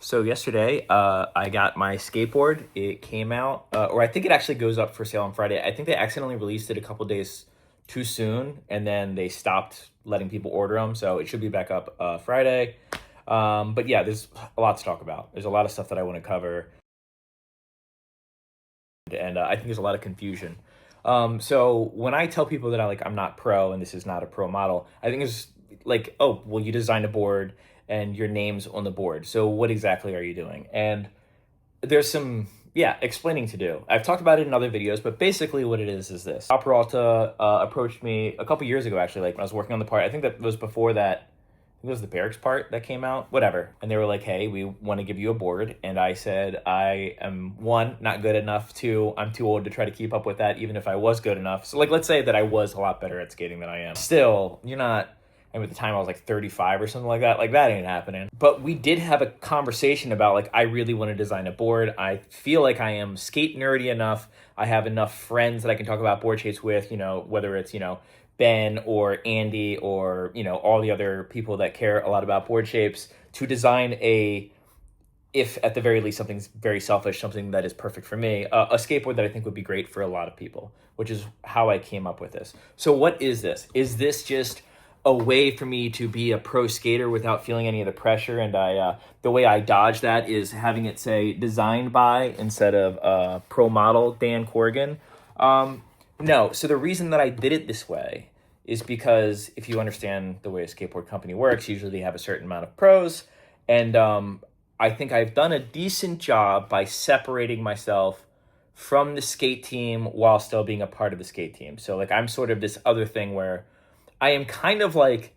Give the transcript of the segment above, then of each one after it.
So yesterday, I got my skateboard. It came out, or I think it actually goes up for sale on Friday. I think they accidentally released it a couple days too soon, and then they stopped letting people order them. So it should be back up Friday. But yeah, there's a lot to talk about. There's a lot of stuff that I want to cover, and I think there's a lot of confusion. So when I tell people that I'm not pro and this is not a pro model, I think it's like, oh, well, you designed a board and your name's on the board. So what exactly are you doing? And there's some explaining to do. I've talked about it in other videos, but basically what it is this. Pal Peralta approached me a couple years ago, actually, like when I was working on the part. I think that was before that. I think it was the barracks part that came out, whatever. And they were like, hey, we want to give you a board. And I said, I am, one, not good enough. Two, I'm too old to try to keep up with that, even if I was good enough. So let's say that I was a lot better at skating than I am. Still, you're not, and at the time I was like 35 or something like that. Like, that ain't happening. But we did have a conversation about, like, I really want to design a board. I feel like I am skate nerdy enough. I have enough friends that I can talk about board shapes with, whether it's, Ben or Andy or, all the other people that care a lot about board shapes to design if at the very least something's very selfish, something that is perfect for me, a skateboard that I think would be great for a lot of people, which is how I came up with this. So what is this? Is this just a way for me to be a pro skater without feeling any of the pressure? And the way I dodge that is having it say designed by instead of pro model Dan Corrigan. No, so the reason that I did it this way is because if you understand the way a skateboard company works, usually they have a certain amount of pros. And I think I've done a decent job by separating myself from the skate team while still being a part of the skate team. So like I'm sort of this other thing where I am kind of like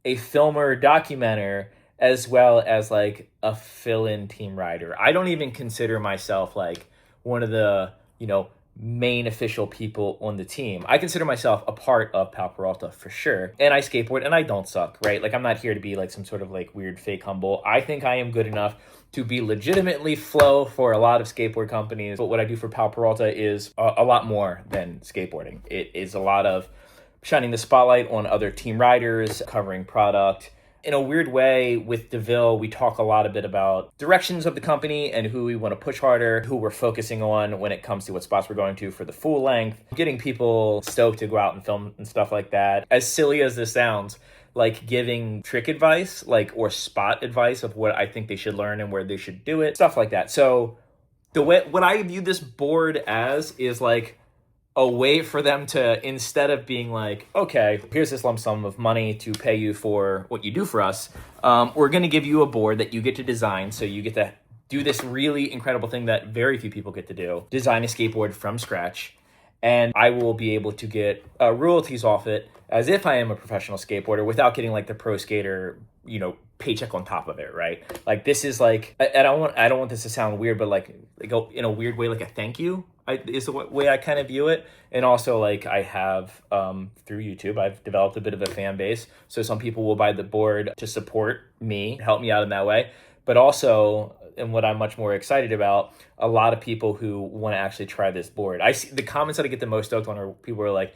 a filmer documenter as well as like a fill-in team rider. I don't even consider myself like one of the, main official people on the team. I consider myself a part of Pal Peralta for sure. And I skateboard and I don't suck, right? Like I'm not here to be like some sort of like weird fake humble. I think I am good enough to be legitimately flow for a lot of skateboard companies. But what I do for Pal Peralta is a lot more than skateboarding. It is a lot of shining the spotlight on other team riders, covering product. In a weird way, with DeVille, we talk a lot a bit about directions of the company and who we want to push harder, who we're focusing on when it comes to what spots we're going to for the full length, getting people stoked to go out and film and stuff like that. As silly as this sounds, like giving trick advice, or spot advice of what I think they should learn and where they should do it, stuff like that. So what I view this board as is like a way for them to, instead of being like, okay, here's this lump sum of money to pay you for what you do for us, we're going to give you a board that you get to design. So you get to do this really incredible thing that very few people get to do, design a skateboard from scratch. And I will be able to get royalties off it as if I am a professional skateboarder without getting like the pro skater, paycheck on top of it, right? Like this is like, I don't want this to sound weird, but like in a weird way, like a thank you is the way I kind of view it. And also like I have, through YouTube, I've developed a bit of a fan base. So some people will buy the board to support me, help me out in that way. But also, and what I'm much more excited about, a lot of people who want to actually try this board. I see the comments that I get the most stoked on are people who are like,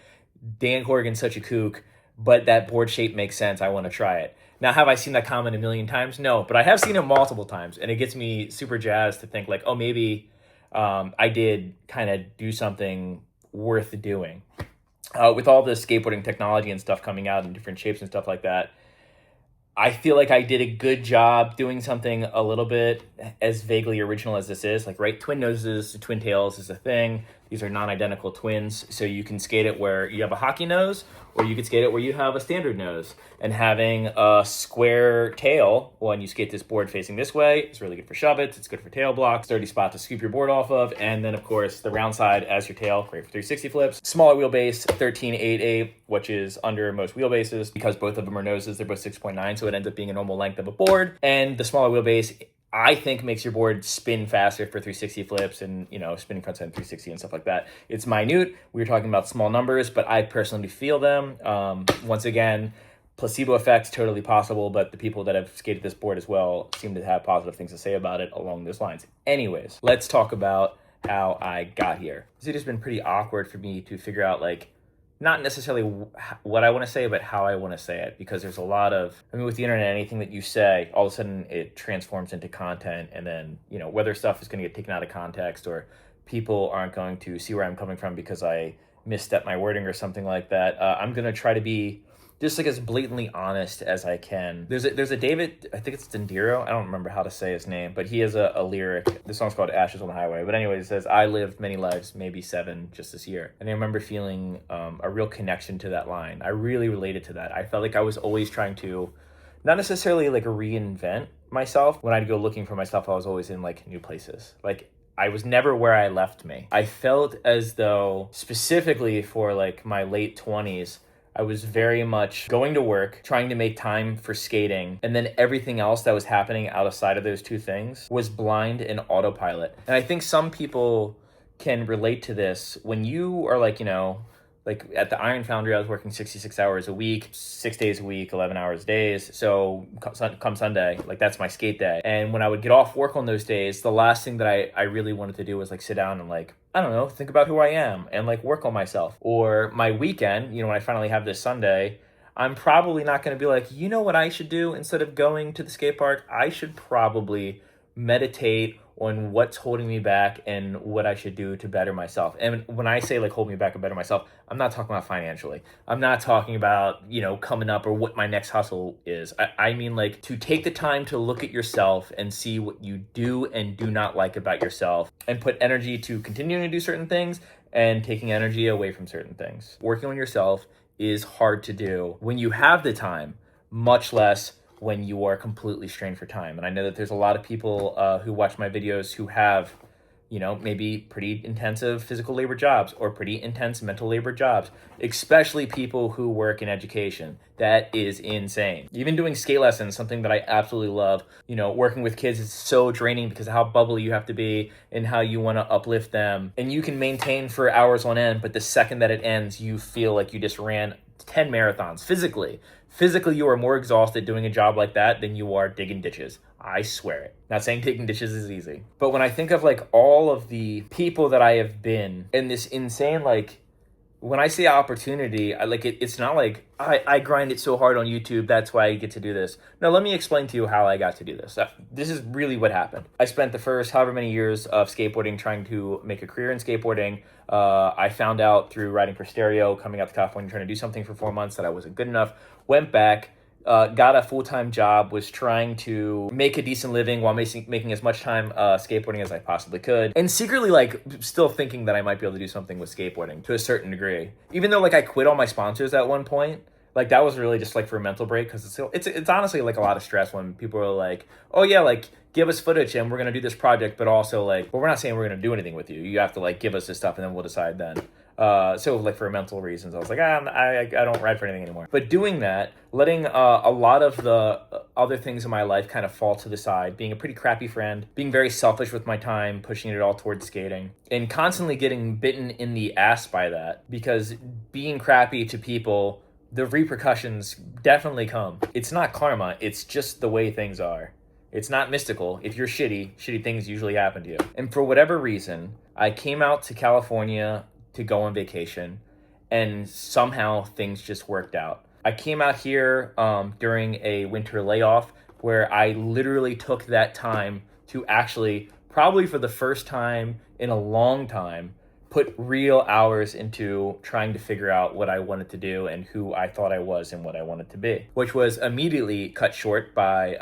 Dan Corrigan's such a kook, but that board shape makes sense. I want to try it. Now, have I seen that comment a million times? No, but I have seen it multiple times. And it gets me super jazzed to think like, oh, maybe I did kind of do something worth doing. With all this skateboarding technology and stuff coming out in different shapes and stuff like that, I feel like I did a good job doing something a little bit as vaguely original as this is. Like, right, twin noses, twin tails is a thing. These are non-identical twins, so you can skate it where you have a hockey nose, or you could skate it where you have a standard nose. And having a square tail when you skate this board facing this way is really good for shove-its. It's good for tail blocks, sturdy spot to scoop your board off of. And then, of course, the round side as your tail, great for 360 flips. Smaller wheelbase, 13.88, which is under most wheelbases. Because both of them are noses, they're both 6.9, so it ends up being a normal length of a board. And the smaller wheelbase, I think, makes your board spin faster for 360 flips and, spinning front side 360 and stuff like that. It's minute. We were talking about small numbers, but I personally feel them. Once again, placebo effects, totally possible, but the people that have skated this board as well seem to have positive things to say about it along those lines. Anyways, let's talk about how I got here. It has been pretty awkward for me to figure out, like, not necessarily what I want to say, but how I want to say it. Because there's a lot of, I mean, with the internet, anything that you say, all of a sudden it transforms into content. And then, you know, whether stuff is going to get taken out of context or people aren't going to see where I'm coming from because I misstep my wording or something like that, I'm going to try to be just like as blatantly honest as I can. There's a David, I think it's Dendiro, I don't remember how to say his name, but he has a lyric. The song's called Ashes on the Highway. But anyway, it says, I lived many lives, maybe 7 just this year. And I remember feeling a real connection to that line. I really related to that. I felt like I was always trying to, not necessarily like reinvent myself. When I'd go looking for myself, I was always in like new places. Like I was never where I left me. I felt as though specifically for like my late 20s, I was very much going to work, trying to make time for skating, and then everything else that was happening outside of those two things was blind and autopilot. And I think some people can relate to this when you are like, you know, like at the Iron Foundry, I was working 66 hours a week, 6 days a week, 11 hours days. So come Sunday, like that's my skate day. And when I would get off work on those days, the last thing that I really wanted to do was like sit down and like, I don't know, think about who I am and like work on myself. Or my weekend, you know, when I finally have this Sunday, I'm probably not going to be like, you know what I should do instead of going to the skate park? I should probably meditate on what's holding me back and what I should do to better myself. And when I say like hold me back and better myself, I'm not talking about financially. I'm not talking about, you know, coming up or what my next hustle is. I mean like to take the time to look at yourself and see what you do and do not like about yourself and put energy to continuing to do certain things and taking energy away from certain things. Working on yourself is hard to do when you have the time, much less when you are completely strained for time. And I know that there's a lot of people who watch my videos who have, you know, maybe pretty intensive physical labor jobs or pretty intense mental labor jobs, especially people who work in education. That is insane. Even doing skate lessons, something that I absolutely love, you know, working with kids is so draining because of how bubbly you have to be and how you want to uplift them. And you can maintain for hours on end, but the second that it ends, you feel like you just ran 10 marathons physically. Physically, you are more exhausted doing a job like that than you are digging ditches. I swear it. Not saying digging ditches is easy. But when I think of like all of the people that I have been in this insane, like when I say opportunity, I like it. It's not like I grind it so hard on YouTube. That's why I get to do this. No, let me explain to you how I got to do this. This is really what happened. I spent the first however many years of skateboarding trying to make a career in skateboarding. I found out through writing for Stereo, coming out to California, trying to do something for 4 months that I wasn't good enough. Went back, got a full-time job, was trying to make a decent living while making as much time skateboarding as I possibly could. And secretly, like, still thinking that I might be able to do something with skateboarding to a certain degree. Even though, like, I quit all my sponsors at one point, like, that was really just, like, for a mental break, because it's honestly, like, a lot of stress when people are like, oh, yeah, like, give us footage and we're going to do this project, but also, like, but we're not saying we're going to do anything with you. You have to, like, give us this stuff and then we'll decide then. So like for mental reasons, I was like, I don't ride for anything anymore. But doing that, letting a lot of the other things in my life kind of fall to the side, being a pretty crappy friend, being very selfish with my time, pushing it all towards skating, and constantly getting bitten in the ass by that, because being crappy to people, the repercussions definitely come. It's not karma, it's just the way things are. It's not mystical. If you're shitty things usually happen to you. And for whatever reason, I came out to California to go on vacation, and somehow things just worked out. I came out here during a winter layoff where I literally took that time to actually, probably for the first time in a long time, put real hours into trying to figure out what I wanted to do and who I thought I was and what I wanted to be, which was immediately cut short by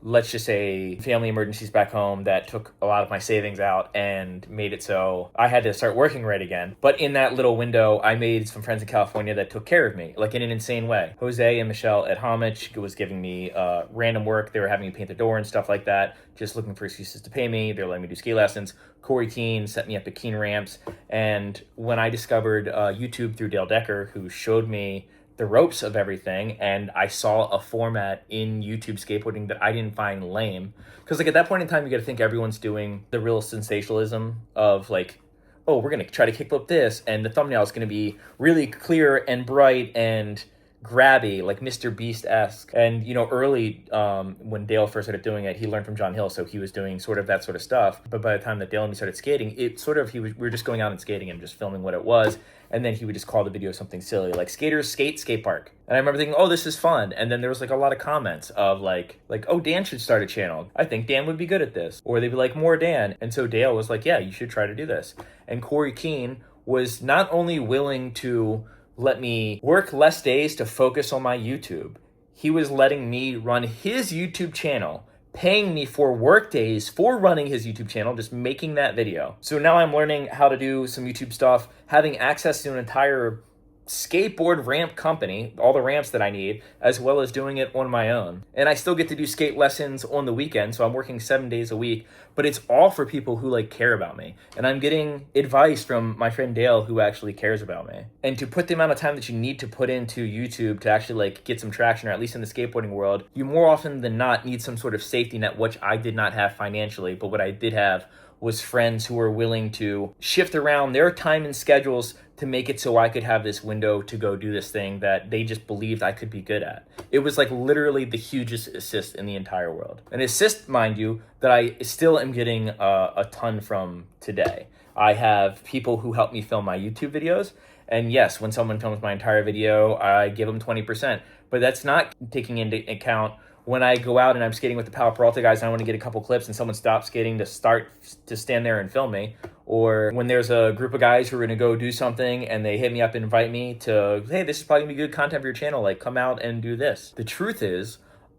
let's just say family emergencies back home that took a lot of my savings out and made it so I had to start working right again. But in that little window, I made some friends in California that took care of me, like in an insane way. Jose and Michelle at Homage was giving me random work. They were having me paint the door and stuff like that, just looking for excuses to pay me. They were letting me do ski lessons. Corey Keene set me up at Keene Ramps. And when I discovered YouTube through Dale Decker, who showed me the ropes of everything, and I saw a format in YouTube skateboarding that I didn't find lame, because like at that point in time you got to think everyone's doing the real sensationalism of like, oh, we're gonna try to kickflip this and the thumbnail is gonna be really clear and bright and grabby, like Mr. Beast-esque. And, you know, early, when Dale first started doing it, he learned from John Hill, so he was doing sort of that sort of stuff. But by the time that Dale and me started skating, it sort of, we were just going out and skating and just filming what it was. And then he would just call the video something silly, like skaters skate park. And I remember thinking, oh, this is fun. And then there was like a lot of comments of like, oh, Dan should start a channel. I think Dan would be good at this. Or they'd be like, more Dan. And so Dale was like, yeah, you should try to do this. And Corrigan was not only willing to let me work less days to focus on my YouTube, he was letting me run his YouTube channel, paying me for work days for running his YouTube channel, just making that video. So now I'm learning how to do some YouTube stuff, having access to an entire skateboard ramp company, all the ramps that I need, as well as doing it on my own. And I still get to do skate lessons on the weekend, so I'm working 7 days a week, but it's all for people who like care about me. And I'm getting advice from my friend Dale who actually cares about me. And to put the amount of time that you need to put into YouTube to actually like get some traction, or at least in the skateboarding world, you more often than not need some sort of safety net, which I did not have financially, but what I did have was friends who were willing to shift around their time and schedules to make it so I could have this window to go do this thing that they just believed I could be good at. It was like literally the hugest assist in the entire world. An assist, mind you, that I still am getting a ton from today. I have people who help me film my YouTube videos. And yes, when someone films my entire video, I give them 20%. But that's not taking into account when I go out and I'm skating with the Palo Peralta guys and I want to get a couple clips and someone stops skating to stand there and film me. Or when there's a group of guys who are going to go do something and they hit me up and invite me to, hey, this is probably going to be good content for your channel. Like, come out and do this. The truth is,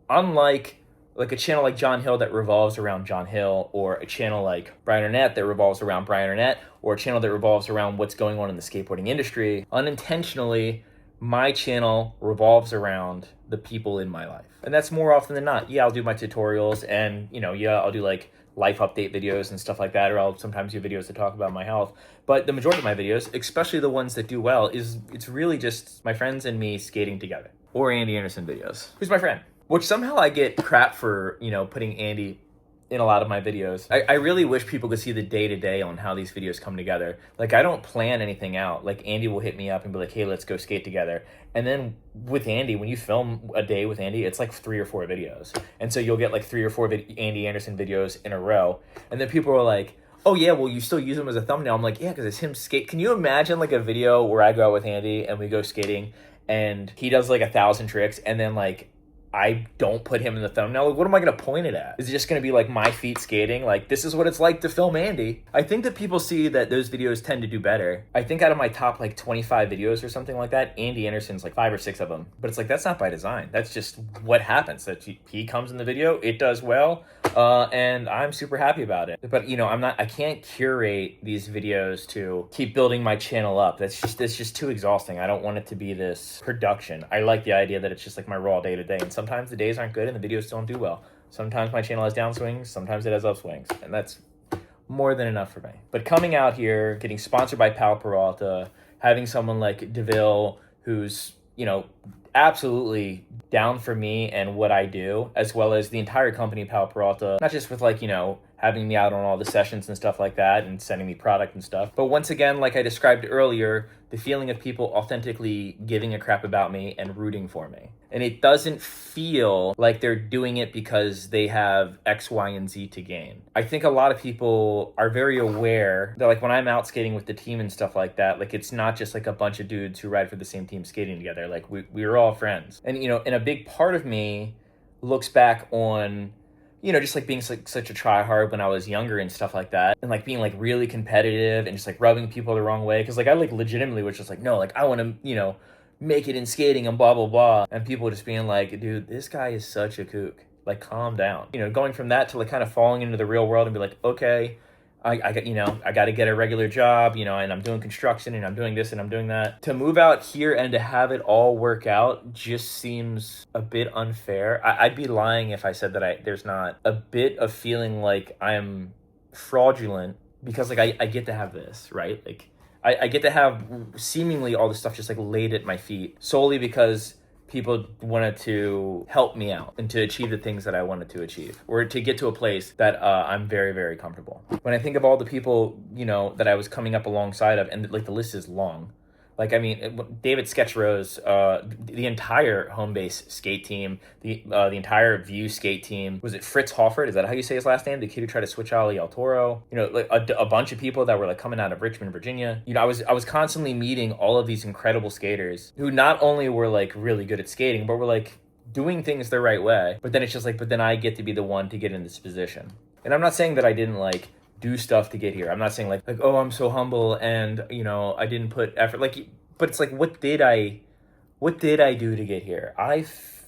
unlike like a channel like John Hill that revolves around John Hill, or a channel like Brian Arnett that revolves around Brian Arnett, or a channel that revolves around what's going on in the skateboarding industry, unintentionally, my channel revolves around the people in my life. And that's more often than not. Yeah, I'll do my tutorials and, you know, yeah, I'll do like life update videos and stuff like that, or I'll sometimes do videos to talk about my health. But the majority of my videos, especially the ones that do well, it's really just my friends and me skating together. Or Andy Anderson videos. Who's my friend? Which somehow I get crap for, you know, putting Andy in a lot of my videos. I really wish people could see the day-to-day on how these videos come together. Like, I don't plan anything out. Like, Andy will hit me up and be like, hey, let's go skate together. And then with Andy, when you film a day with Andy, it's like 3 or 4 videos. And so you'll get like 3 or 4 Andy Anderson videos in a row. And then people are like, oh yeah, well, you still use them as a thumbnail. I'm like, yeah, because it's him skate. Can you imagine like a video where I go out with Andy and we go skating and he does like 1,000 tricks and then like I don't put him in the thumbnail? Like, what am I going to point it at? Is it just going to be like my feet skating? Like, this is what it's like to film Andy. I think that people see that those videos tend to do better. I think out of my top like 25 videos or something like that, Andy Anderson's like 5 or 6 of them. But it's like, that's not by design. That's just what happens. That he comes in the video, it does well, and I'm super happy about it. But, you know, I can't curate these videos to keep building my channel up. That's just too exhausting. I don't want it to be this production. I like the idea that it's just like my raw day-to-day. And sometimes the days aren't good and the videos don't do well. Sometimes my channel has downswings, sometimes it has upswings, and that's more than enough for me. But coming out here, getting sponsored by Palo Peralta, having someone like DeVille who's, you know, absolutely down for me and what I do, as well as the entire company, Palo Peralta, not just with like, you know, having me out on all the sessions and stuff like that and sending me product and stuff. But once again, like I described earlier, the feeling of people authentically giving a crap about me and rooting for me. And it doesn't feel like they're doing it because they have X, Y, and Z to gain. I think a lot of people are very aware that like when I'm out skating with the team and stuff like that, like it's not just like a bunch of dudes who ride for the same team skating together. Like we're all friends. And, you know, and a big part of me looks back on, you know, just like being such a tryhard when I was younger and stuff like that. And like being like really competitive and just like rubbing people the wrong way. Cause like I like legitimately was just like, no, like I want to, you know, make it in skating and blah, blah, blah. And people just being like, dude, this guy is such a kook. Like, calm down. You know, going from that to like kind of falling into the real world and be like, okay, I got, you know, I got to get a regular job, you know, and I'm doing construction and I'm doing this and I'm doing that. To move out here and to have it all work out just seems a bit unfair. I'd be lying if I said that there's not a bit of feeling like I'm fraudulent because like I get to have this, right? Like I get to have seemingly all this stuff just like laid at my feet solely because people wanted to help me out and to achieve the things that I wanted to achieve, or to get to a place that I'm very, very comfortable. When I think of all the people, you know, that I was coming up alongside of, and like the list is long, Like, I mean, David Sketch Rose, the entire home base skate team, the entire View skate team. Was it Fritz Hoffert? Is that how you say his last name? The kid who tried to switch Ali El Toro. You know, like a bunch of people that were like coming out of Richmond, Virginia. You know, I was constantly meeting all of these incredible skaters who not only were like really good at skating, but were like doing things the right way. But then it's just like, but then I get to be the one to get in this position. And I'm not saying that I didn't like do stuff to get here. I'm not saying like oh, I'm so humble and you know I didn't put effort, like, but it's like what did I do to get here? I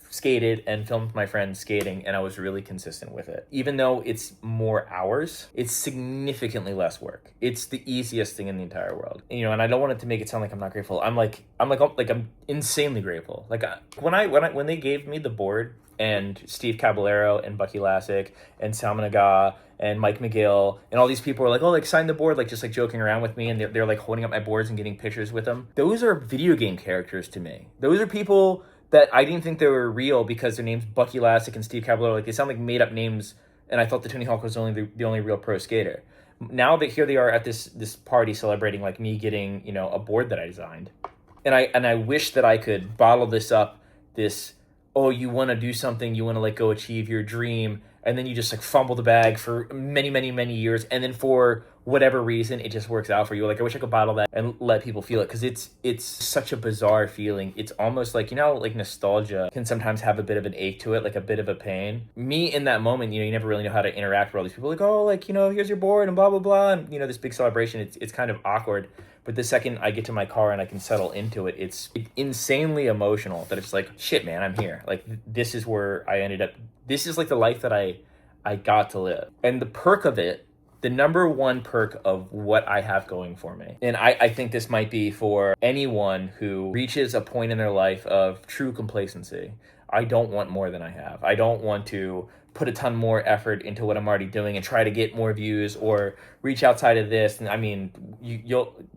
skated and filmed my friends skating, and I was really consistent with it. Even though it's more hours, it's significantly less work. It's the easiest thing in the entire world. And, you know, and I don't want it to make it sound like I'm not grateful. I'm insanely grateful. Like when they gave me the board, and Steve Caballero and Bucky Lassick and Salman Aga and Mike McGill and all these people were like, oh, like sign the board, like just like joking around with me, and they're like holding up my boards and getting pictures with them. Those are video game characters to me. Those are people that I didn't think they were real because their names Bucky Lassick and Steve Caballero, like they sound like made up names, and I thought that Tony Hawk was only the only real pro skater. Now that here they are at this party celebrating like me getting, you know, a board that I designed. And I wish that I could bottle this up, this, oh, you want to do something, you want to like go achieve your dream, and then you just like fumble the bag for many, many, many years, and then for whatever reason, it just works out for you. Like, I wish I could bottle that and let people feel it, because it's such a bizarre feeling. It's almost like, you know, like nostalgia can sometimes have a bit of an ache to it, like a bit of a pain. Me in that moment, you know, you never really know how to interact with all these people. Like, oh, like, you know, here's your board and blah, blah, blah. And, you know, this big celebration, it's kind of awkward. But the second I get to my car and I can settle into it, it's insanely emotional that it's like, shit, man, I'm here. Like, this is where I ended up. This is like the life that I got to live. And the perk of it, the number one perk of what I have going for me, and I think this might be for anyone who reaches a point in their life of true complacency. I don't want more than I have. I don't want to put a ton more effort into what I'm already doing and try to get more views or reach outside of this. And I mean,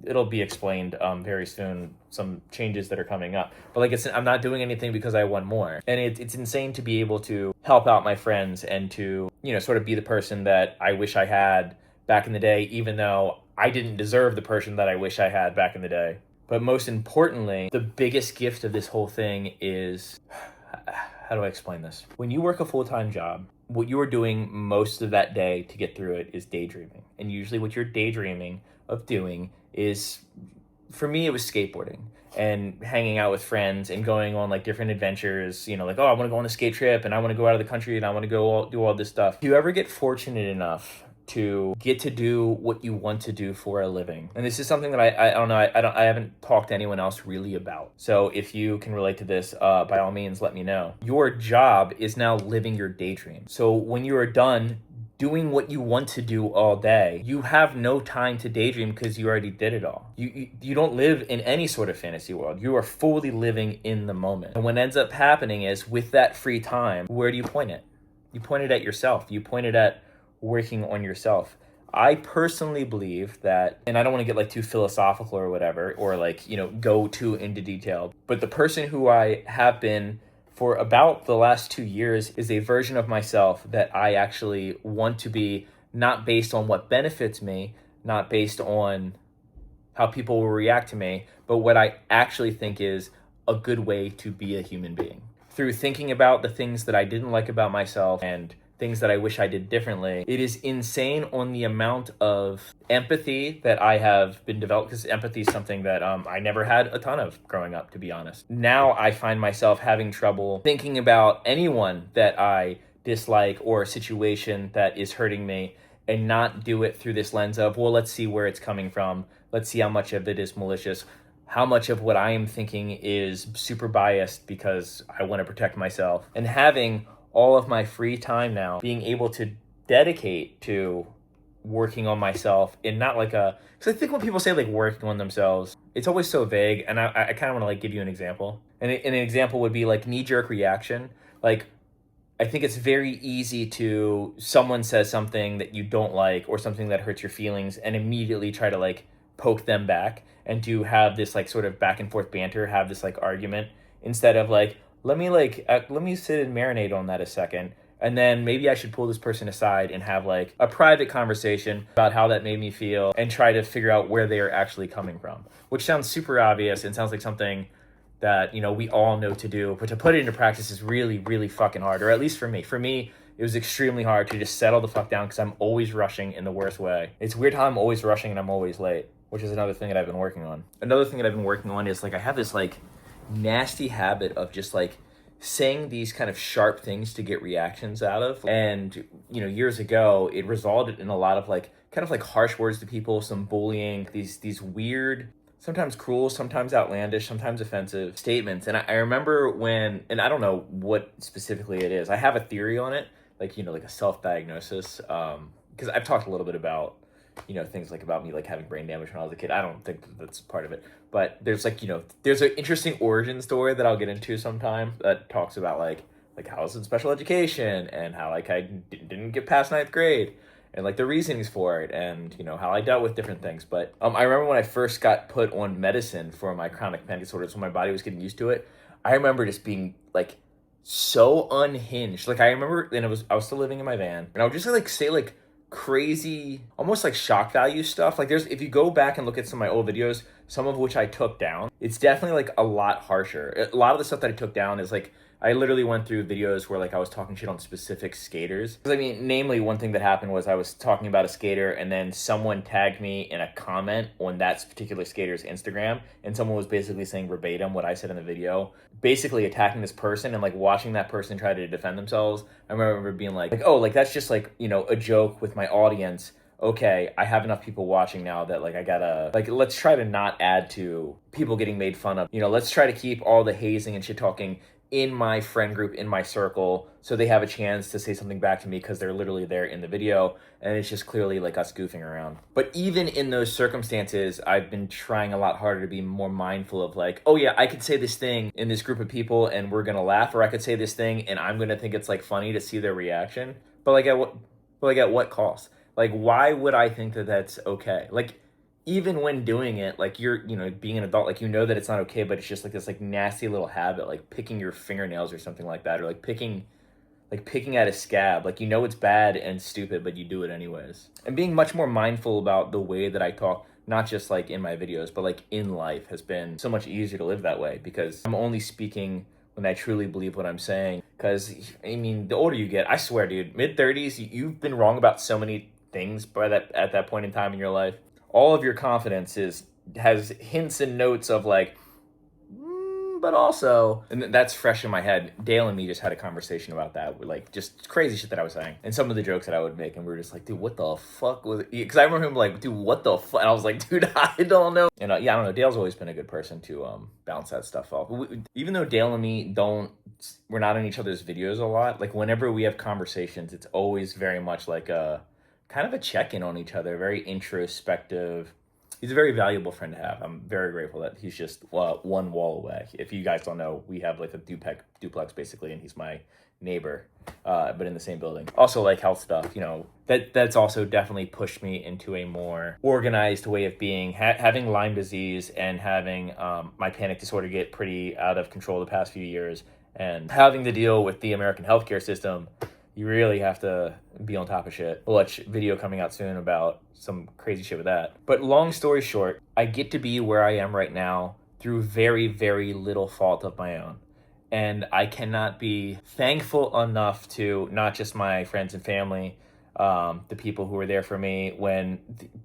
it'll be explained very soon, some changes that are coming up. But like, I'm not doing anything because I want more. And it's insane to be able to help out my friends and to, you know, sort of be the person that I wish I had back in the day, even though I didn't deserve the person that I wish I had back in the day. But most importantly, the biggest gift of this whole thing is, how do I explain this? When you work a full-time job, what you are doing most of that day to get through it is daydreaming. And usually what you're daydreaming of doing is, for me, it was skateboarding and hanging out with friends and going on like different adventures, you know, like, oh, I want to go on a skate trip and I want to go out of the country and I want to go do all this stuff. If you ever get fortunate enough to get to do what you want to do for a living. And this is something that I don't know, I haven't talked to anyone else really about. So if you can relate to this, by all means, let me know. Your job is now living your daydream. So when you are done doing what you want to do all day, you have no time to daydream because you already did it all. You don't live in any sort of fantasy world. You are fully living in the moment. And what ends up happening is, with that free time, where do you point it? You point it at yourself. You point it at working on yourself. I personally believe that, and I don't want to get like too philosophical or whatever, or like, you know, go too into detail, but the person who I have been for about the last 2 years is a version of myself that I actually want to be, not based on what benefits me, not based on how people will react to me, but what I actually think is a good way to be a human being. Through thinking about the things that I didn't like about myself and things that I wish I did differently, it is insane on the amount of empathy that I have been developed, because empathy is something that I never had a ton of growing up, to be honest. Now I find myself having trouble thinking about anyone that I dislike or a situation that is hurting me, and not do it through this lens of, well, let's see where it's coming from. Let's see how much of it is malicious. How much of what I am thinking is super biased because I want to protect myself. And having all of my free time now being able to dedicate to working on myself, in not like a, because I think when people say like working on themselves, it's always so vague. And I kind of want to like give you an example. And an example would be like knee-jerk reaction. Like, I think it's very easy to, someone says something that you don't like or something that hurts your feelings, and immediately try to like poke them back and to have this like sort of back and forth banter, have this like argument, instead of like, let me sit and marinate on that a second And then maybe I should pull this person aside and have like a private conversation about how that made me feel and try to figure out where they are actually coming from, which sounds super obvious and sounds like something that, you know, we all know to do, but to put it into practice is really, really fucking hard, or at least for me. For me, it was extremely hard to just settle the fuck down because I'm always rushing in the worst way. It's weird how I'm always rushing and I'm always late, which is another thing that I've been working on. Another thing that I've been working on is like I have this like nasty habit of just like saying these kind of sharp things to get reactions out of. And, you know, years ago, it resulted in a lot of like kind of like harsh words to people, some bullying, these weird, sometimes cruel, sometimes outlandish, sometimes offensive statements. And I remember when, and I don't know what specifically it is, I have a theory on it, like, you know, like a self-diagnosis, because I've talked a little bit about, you know, things like about me like having brain damage when I was a kid. I don't think that's part of it, but there's like, you know, there's an interesting origin story that I'll get into sometime that talks about like how I was in special education and how like I didn't get past ninth grade and like the reasonings for it and, you know, how I dealt with different things. But I remember when I first got put on medicine for my chronic panic disorder, so my body was getting used to it. I remember just being like so unhinged. Like I remember, and I was still living in my van, and I would just like say like crazy, almost like shock value stuff. Like if you go back and look at some of my old videos, some of which I took down, it's definitely like a lot harsher. A lot of the stuff that I took down is like, I literally went through videos where like I was talking shit on specific skaters. Because I mean, namely one thing that happened was I was talking about a skater and then someone tagged me in a comment on that particular skater's Instagram, and someone was basically saying verbatim what I said in the video, basically attacking this person, and like watching that person try to defend themselves. I remember being like, oh, like that's just like, you know, a joke with my audience. Okay, I have enough people watching now that like I gotta, like, let's try to not add to people getting made fun of. You know, let's try to keep all the hazing and shit talking in my friend group, in my circle, so they have a chance to say something back to me because they're literally there in the video, and it's just clearly like us goofing around. But even in those circumstances, I've been trying a lot harder to be more mindful of like, oh yeah, I could say this thing in this group of people and we're gonna laugh, or I could say this thing and I'm gonna think it's like funny to see their reaction. But like at what cost? Like, why would I think that that's okay? Like, even when doing it, like you're, you know, being an adult, like, you know that it's not okay, but it's just like this like nasty little habit, like picking your fingernails or something like that, or like picking at a scab. Like, you know it's bad and stupid, but you do it anyways. And being much more mindful about the way that I talk, not just like in my videos, but like in life, has been so much easier to live that way, because I'm only speaking when I truly believe what I'm saying. Because, I mean, the older you get, I swear, dude, mid-30s, you've been wrong about so many things at that point in time in your life. All of your confidence has hints and notes of like, but also, and that's fresh in my head. Dale and me just had a conversation about that, with like just crazy shit that I was saying and some of the jokes that I would make, and we were just like, dude, what the fuck was it? Because I remember him like, dude, what the fuck? And I was like, dude, I don't know. And yeah, I don't know. Dale's always been a good person to bounce that stuff off. Even though Dale and me we're not in each other's videos a lot. Like whenever we have conversations, it's always very much like a kind of a check-in on each other, very introspective. He's a very valuable friend to have. I'm very grateful that he's just one wall away. If you guys don't know, we have like a duplex basically, and he's my neighbor, but in the same building. Also, like health stuff, you know, that's also definitely pushed me into a more organized way of being. Having Lyme disease and having my panic disorder get pretty out of control the past few years, and having to deal with the American healthcare system, you really have to be on top of shit. We'll watch video coming out soon about some crazy shit with that. But long story short, I get to be where I am right now through very, very little fault of my own. And I cannot be thankful enough to not just my friends and family, the people who were there for me when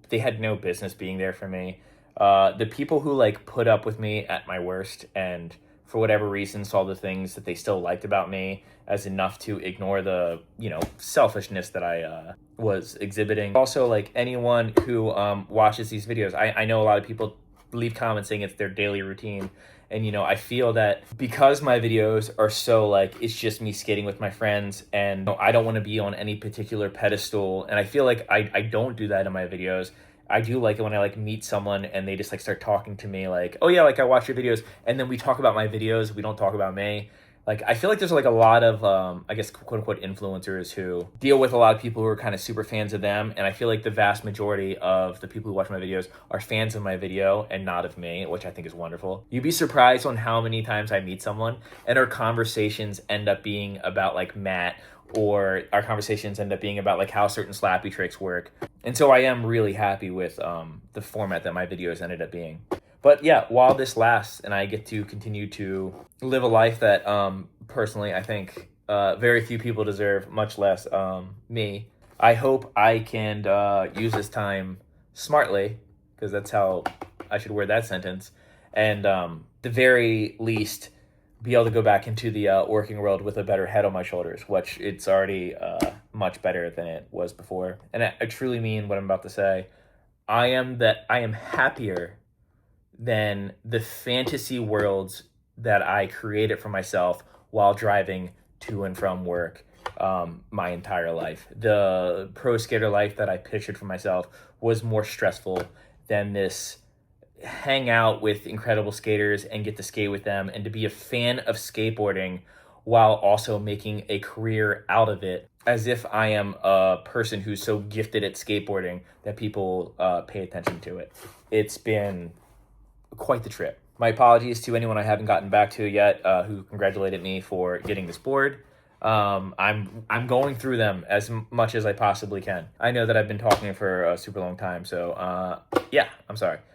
they had no business being there for me, the people who like put up with me at my worst and for whatever reason saw the things that they still liked about me as enough to ignore the, you know, selfishness that I was exhibiting. Also, like anyone who watches these videos, I know a lot of people leave comments saying it's their daily routine. And, you know, I feel that because my videos are so like, it's just me skating with my friends, and you know, I don't want to be on any particular pedestal. And I feel like I don't do that in my videos. I do like it when I like meet someone and they just like start talking to me like, oh yeah, like I watch your videos, and then we talk about my videos. We don't talk about me. Like, I feel like there's like a lot of, I guess, quote unquote influencers who deal with a lot of people who are kind of super fans of them. And I feel like the vast majority of the people who watch my videos are fans of my video and not of me, which I think is wonderful. You'd be surprised on how many times I meet someone and our conversations end up being about like Matt or our conversations end up being about like how certain slappy tricks work. And so I am really happy with the format that my videos ended up being. But yeah, while this lasts and I get to continue to live a life that personally I think very few people deserve, much less me, I hope I can use this time smartly, because that's how I should word that sentence, and the very least be able to go back into the working world with a better head on my shoulders, which it's already much better than it was before. And I truly mean what I'm about to say. I am happier than the fantasy worlds that I created for myself while driving to and from work my entire life. The pro skater life that I pictured for myself was more stressful than this hang out with incredible skaters and get to skate with them and to be a fan of skateboarding while also making a career out of it, as if I am a person who's so gifted at skateboarding that people pay attention to it. It's been quite the trip. My apologies to anyone I haven't gotten back to yet who congratulated me for getting this board. I'm going through them as much as I possibly can. I know that I've been talking for a super long time, so yeah, I'm sorry.